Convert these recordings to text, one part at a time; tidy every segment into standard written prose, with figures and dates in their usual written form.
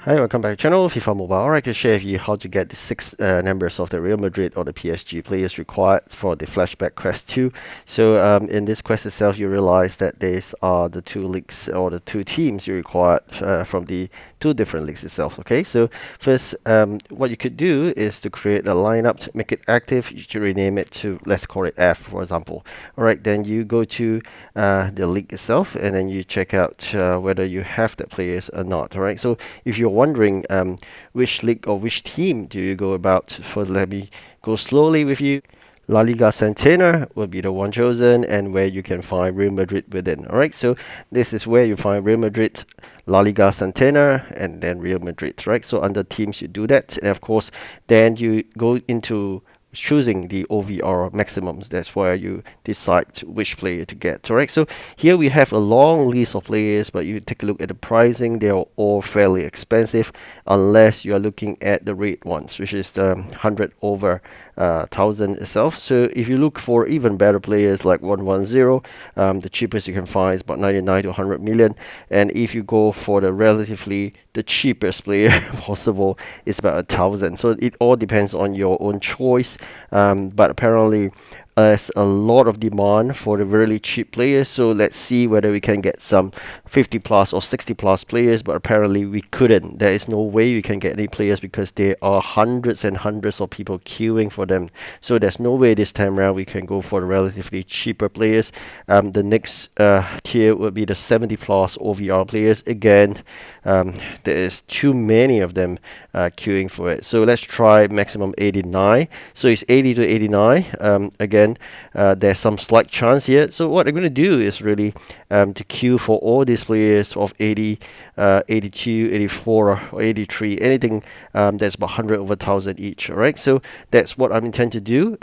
Hi, welcome back to the channel, FIFA Mobile. Alright, to share with you how to get the 6 numbers of the Real Madrid or the PSG players required for the Flashback quest 2. So in this quest itself, you realize that these are the two leagues or the two teams you required from the two different leagues itself. Okay, so first, what you could do is to create a lineup to make it active. You should rename it to, let's call it F, for example. Alright, then you go to the league itself and then you check out whether you have the players or not. Alright, so if you're wondering which league or which team do you go about, first let me go slowly with you. La Liga Santander will be the one chosen and where you can find Real Madrid within. Alright, so this is where you find Real Madrid, La Liga Santander, and then Real Madrid. Right, so under teams you do that, and of course then you go into choosing the OVR maximums. That's where you decide which player to get. Alright, so here we have a long list of players, but you take a look at the pricing, they are all fairly expensive unless you are looking at the red ones, which is the 100 over 1000 itself. So if you look for even better players like 110, the cheapest you can find is about 99 to 100 million, and if you go for the cheapest player possible, it's about 1000. So it all depends on your own choice, but apparently there's a lot of demand for the really cheap players, so let's see whether we can get some 50 plus or 60 plus players, but apparently we couldn't. There is no way we can get any players because there are hundreds and hundreds of people queuing for them, so there's no way this time around we can go for the relatively cheaper players. The next tier would be the 70 plus OVR players. Again, there is too many of them queuing for it, so let's try maximum 89. So it's 80 to 89. Again, there's some slight chance here, so what I'm going to do is really to queue for all these players of 80, 82, 84 or 83, anything that's about 100 over 1000 each. Alright, so that's what I intend to do.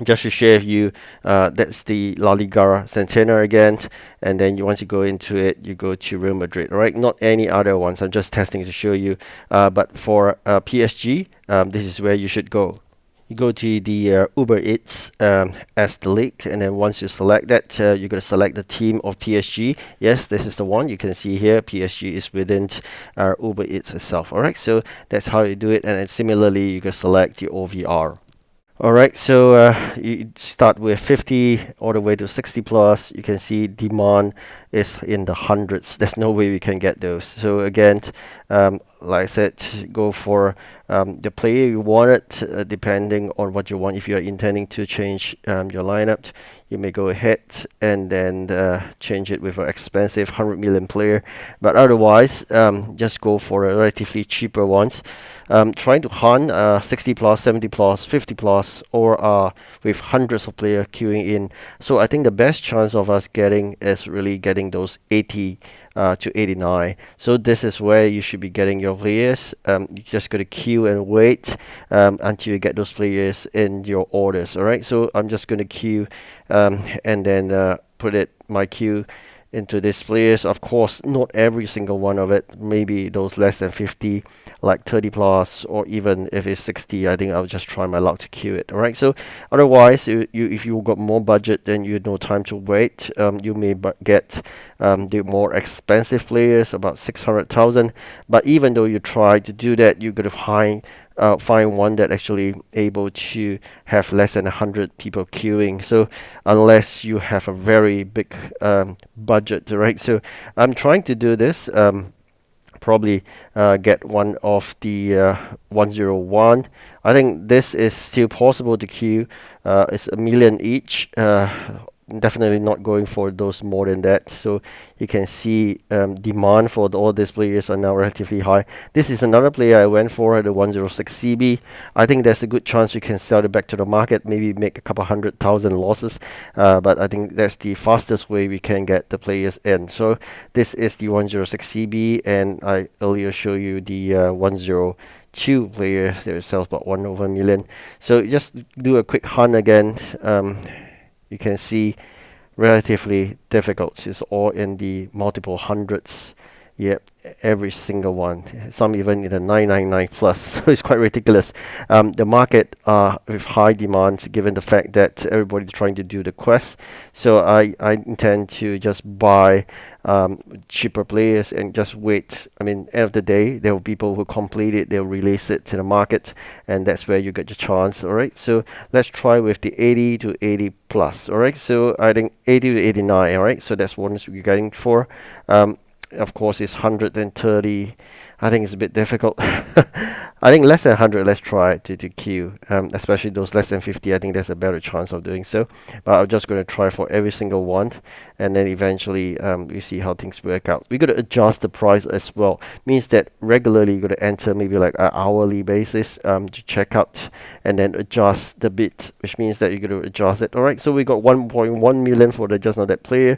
Just to share with you, that's the La Liga Santander again, and then once you go into it, you go to Real Madrid. Alright, not any other ones, I'm just testing to show you, but for PSG, this is where you should go. You go to the Uber Eats as the league, and then once you select that, you're going to select the team of PSG. Yes, this is the one you can see here. PSG is within Uber Eats itself. Alright, so that's how you do it, and then similarly you can select the OVR. Alright, so you start with 50 all the way to 60 plus. You can see demand is in the hundreds. There's no way we can get those. So again, like I said, go for the player you wanted, depending on what you want. If you are intending to change your lineup, you may go ahead and then change it with an expensive 100 million player. But otherwise, just go for a relatively cheaper ones. Trying to hunt 60 plus, 70 plus, 50 plus, or with hundreds of players queuing in. So I think the best chance of us getting is really getting those 80 to 89. So this is where you should be getting your players. You just got to queue and wait until you get those players in your orders. Alright, so I'm just going to queue and then put my queue into this players. Of course, not every single one of it, maybe those less than 50, like 30 plus, or even if it's 60, I think I'll just try my luck to queue it. Alright, so otherwise, if you got more budget, then you no time to wait. You may get the more expensive players, about 600,000, but even though you try to do that, you're going to find one that actually able to have less than 100 people queuing. So unless you have a very big budget, right? So I'm trying to do this, probably get one of the 101. I think this is still possible to queue. It's a million each. Definitely not going for those more than that. So you can see demand for all these players are now relatively high. This is another player I went for, the 106 CB. I think there's a good chance we can sell it back to the market, maybe make a couple 100,000 losses, but I think that's the fastest way we can get the players in. So this is the 106 CB, and I earlier showed you the 102 player that sells about 1 over million. So just do a quick hunt again. You can see relatively difficult. It's all in the multiple hundreds, Yep, every single one. Some even in the 999 plus. So it's quite ridiculous. The market with high demand given the fact that everybody's trying to do the quest. So I intend to just buy cheaper players and just wait. I mean, end of the day, there will be people who complete it, they'll release it to the market, and that's where you get your chance. All right. So let's try with the 80 to 80 plus. All right. So I think 80 to 89. All right. So that's what we're getting for. Of course, it's 130. I think it's a bit difficult. I think less than 100, let's try to queue, especially those less than 50. I think there's a better chance of doing so. But I'm just going to try for every single one, and then eventually we see how things work out. We're going to adjust the price as well. Means that regularly you're going to enter maybe like an hourly basis to check out, and then adjust the bid, which means that you're going to adjust it. All right, so we got 1.1 million for the just now that player.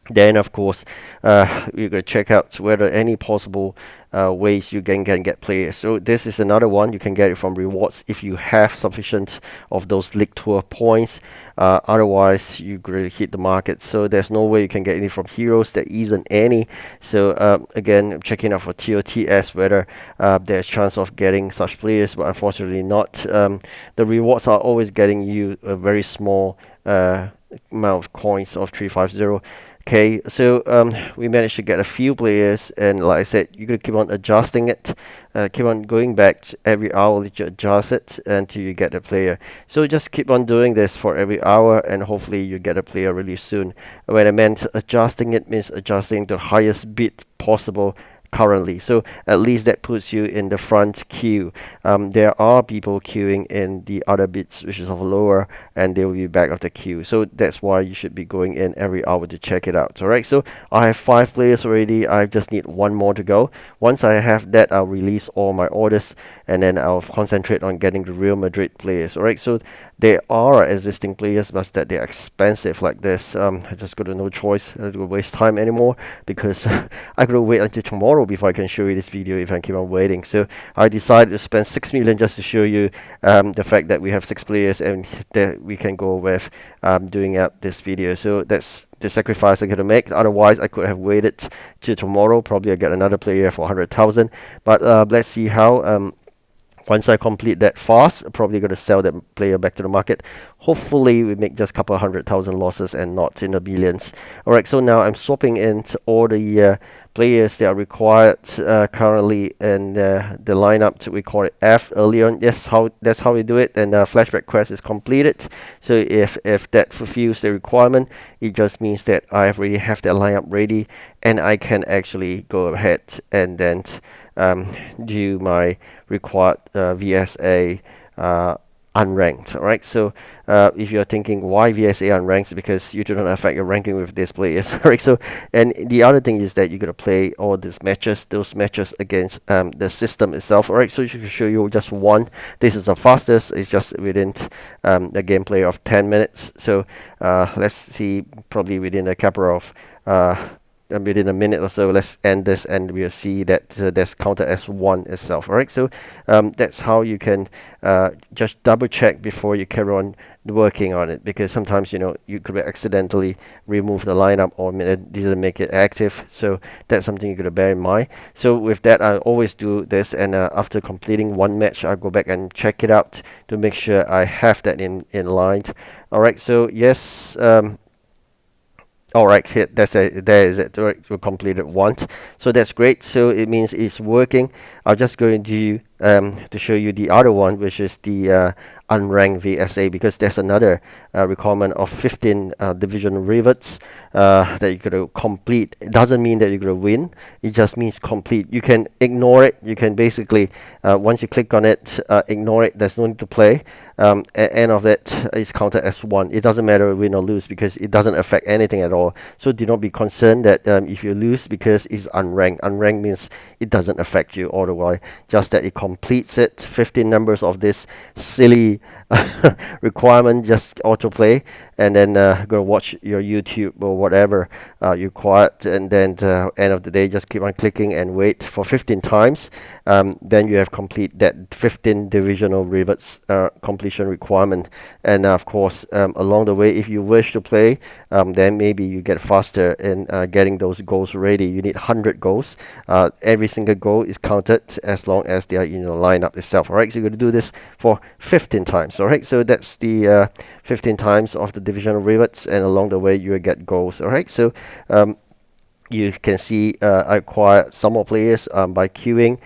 Then, of course, we're going to check out whether any possible ways you can get players. So this is another one. You can get it from rewards if you have sufficient of those League Tour points. Otherwise, you're going to hit the market. So there's no way you can get any from heroes. There isn't any. So again, I'm checking out for TOTS whether there's chance of getting such players, but unfortunately not. The rewards are always getting you a very small amount of coins of 350. Okay, so we managed to get a few players, and like I said, you're gonna keep on adjusting it, keep on going back every hour that you adjust it until you get a player. So just keep on doing this for every hour, and hopefully you get a player really soon. When I meant adjusting, it means adjusting the highest bid possible currently, so at least that puts you in the front queue. There are people queuing in the other bits which is of lower, and they will be back of the queue, so that's why you should be going in every hour to check it out. All right, so I have 5 players already. I just need one more to go. Once I have that, I'll release all my orders, and then I'll concentrate on getting the Real Madrid players. All right, so there are existing players, but that they're expensive like this. I just got no choice. I don't waste time anymore because I gotta wait until tomorrow before I can show you this video if I keep on waiting. So I decided to spend 6 million just to show you the fact that we have 6 players and that we can go with doing out this video. So that's the sacrifice I gotta make. Otherwise, I could have waited till tomorrow. Probably I get another player for 100,000. But let's see how. Once I complete that fast, I'm probably going to sell that player back to the market. Hopefully, we make just a couple of 100,000 losses and not in the billions. Alright, so now I'm swapping in all the players that are required currently in the lineup. We call it F earlier on. That's how we do it. And Flashback quest is completed. So if that fulfills the requirement, it just means that I already have that lineup ready, and I can actually go ahead and then do my required VSA unranked. Alright, so if you're thinking why VSA unranked, because you do not affect your ranking with these players. Alright, so and the other thing is that you're gonna play all these matches, those matches against the system itself. Alright, so you can show you just one. This is the fastest. It's just within the gameplay of 10 minutes. So let's see, probably within a couple of within a minute or so, let's end this, and we'll see that that's counted as 1 itself. Alright, so that's how you can just double check before you carry on working on it, because sometimes you could accidentally remove the lineup or it didn't make it active. So that's something you gotta bear in mind. So with that, I always do this, and after completing one match, I go back and check it out to make sure I have that in line. Alright, so yes, alright, here, there is it. We completed once, so that's great. So it means it's working. I'm just going to show you the other one, which is the unranked VSA, because there's another requirement of 15 division rivets that you're going to complete. It doesn't mean that you're going to win. It just means complete. You can ignore it. You can basically, once you click on it, ignore it. There's no need to play. At end of it is counted as 1. It doesn't matter win or lose, because it doesn't affect anything at all. So do not be concerned that if you lose because it's unranked. Unranked means it doesn't affect you all the way, just that it completes it, 15 numbers of this silly requirement, just autoplay, and then go watch your YouTube or whatever you required, and then end of the day just keep on clicking and wait for 15 times. Then you have complete that 15 divisional rivets completion requirement. And of course, along the way, if you wish to play, then maybe you get faster in getting those goals ready. You need 100 goals. Every single goal is counted as long as they are in your lineup itself. All right, so you're going to do this for 15 times. All right, so that's the 15 times of the divisional rivets, and along the way you will get goals. All right, so you can see I acquired some more players by queuing.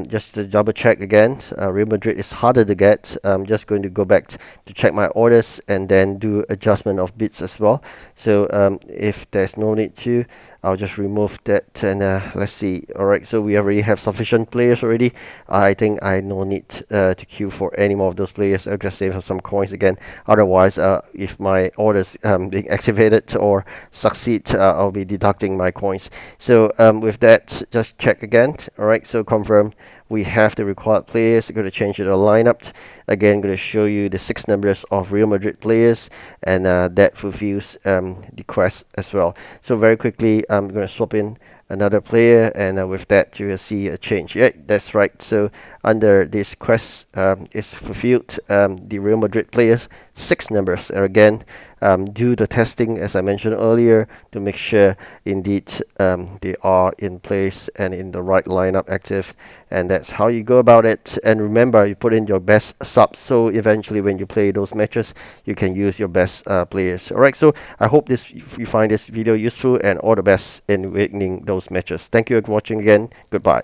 Just to double check again, Real Madrid is harder to get. I'm just going to go back to check my orders and then do adjustment of bids as well. So if there's no need to, I'll just remove that, and let's see. All right, so we already have sufficient players already. I think I no need to queue for any more of those players. I'll just save some coins again. Otherwise, if my orders being activated or succeed, I'll be deducting my coins. So with that, just check again. All right, so confirm we have the required players. I'm going to change the lineup again. I'm going to show you the 6 numbers of Real Madrid players, and that fulfills the quest as well. So very quickly, I'm going to swap in another player, and with that you will see a change. Yeah, that's right. So under this quest is fulfilled, the Real Madrid players 6 numbers, and again do the testing as I mentioned earlier to make sure indeed they are in place and in the right lineup active, and that's how you go about it. And remember, you put in your best subs, so eventually when you play those matches you can use your best players. Alright, so I hope you find this video useful, and all the best in winning those matches. Thank you for watching again. Goodbye.